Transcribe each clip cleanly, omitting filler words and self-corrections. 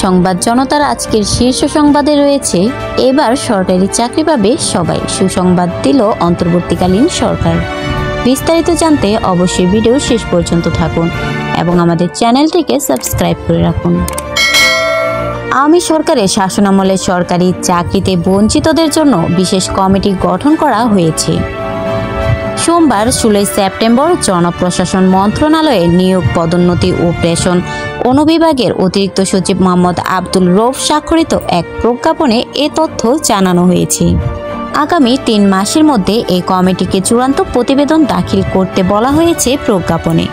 সংবাদ জনতার আজকের শীর্ষ সংবাদে রয়েছে, এবার সরকারি চাকরি পাবে সবাই, সুসংবাদ দিল অন্তর্বর্তীকালীন সরকার। বিস্তারিত জানতে অবশ্যই ভিডিও শেষ পর্যন্ত থাকুন এবং আমাদের চ্যানেলটিকে সাবস্ক্রাইব করে রাখুন। আওয়ামী সরকারের শাসনামলে সরকারি চাকরিতে বঞ্চিতদের জন্য বিশেষ কমিটি গঠন করা হয়েছে। সোমবার 16 সেপ্টেম্বর জনপ্রশাসন মন্ত্রণালয়ের নিয়োগ, পদোন্নতি ও প্রেষণ অনুবিভাগের অতিরিক্ত সচিব মোহাম্মদ আব্দুল রউফ স্বাক্ষরিত এক প্রজ্ঞাপনে এ তথ্য জানানো হয়েছে। আগামী 3 মাসের মধ্যে এই কমিটিকে চূড়ান্ত প্রতিবেদন দাখিল করতে বলা হয়েছে প্রজ্ঞাপনে।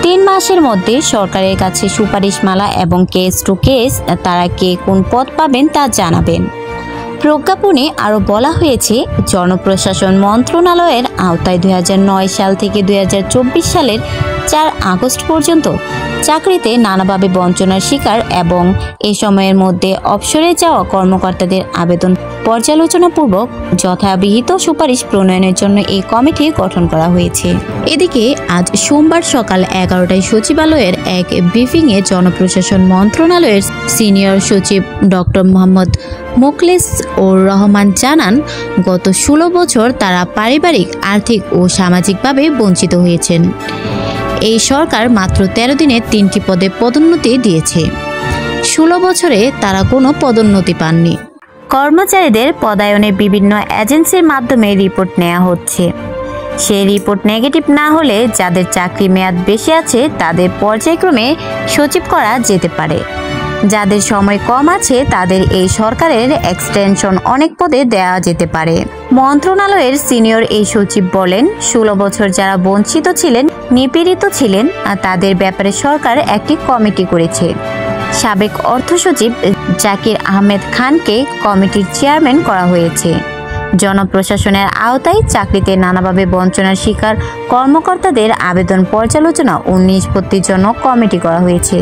3 মাসের মধ্যে সরকারের কাছে সুপারিশমালা এবং কেস টু কেস তারা কে কোন পদ পাবেন তা জানাবেন। প্রজ্ঞাপনে আরও বলা হয়েছে, জনপ্রশাসন মন্ত্রণালয়ের আওতায় 2009 সাল থেকে 2024 সালের 4 আগস্ট পর্যন্ত চাকরিতে নানাভাবে বঞ্চনার শিকার এবং এ সময়ের মধ্যে অবসরে যাওয়া কর্মকর্তাদের আবেদন পর্যালোচনাপূর্বক যথাবিহিত সুপারিশ প্রণয়নের জন্য এই কমিটি গঠন করা হয়েছে। এদিকে আজ সোমবার সকাল 11টায় সচিবালয়ের এক ব্রিফিংয়ে জনপ্রশাসন মন্ত্রণালয়ের সিনিয়র সচিব ডক্টর মোহাম্মদ মোখলেস ওর রহমান জানান, গত 16 বছর তারা পারিবারিক, আর্থিক ও সামাজিকভাবে বঞ্চিত হয়েছেন। এই সরকার মাত্র 13 দিনে 3টি পদে পদোন্নতি দিয়েছে। 16 বছরে তারা কোনো পদোন্নতি পাননি। কর্মচারীদের পদায়নে বিভিন্ন এজেন্সির মাধ্যমে রিপোর্ট নেওয়া হচ্ছে। সেই রিপোর্ট নেগেটিভ না হলে যাদের চাকরি মেয়াদ বেশি আছে তাদের পর্যায়ক্রমে সচিব করা যেতে পারে। যাদের সময় কম আছে তাদের এই সরকারের এক্সটেনশন অনেক পদে দেওয়া যেতে পারে। মন্ত্রণালয়ের সিনিয়র এই সচিব বলেন, 16 বছর যারা বঞ্চিত ছিলেন, নিপীড়িত ছিলেন, তাদের ব্যাপারে সরকার একটি কমিটি করেছে। সাবেক অর্থ সচিব জাকির আহমেদ খানকে কমিটির চেয়ারম্যান করা হয়েছে। জনপ্রশাসনের আওতায় চাকরিতে নানাভাবে বঞ্চনার শিকার কর্মকর্তাদের আবেদন পর্যালোচনা ও নিষ্পত্তির জন্য কমিটি করা হয়েছে।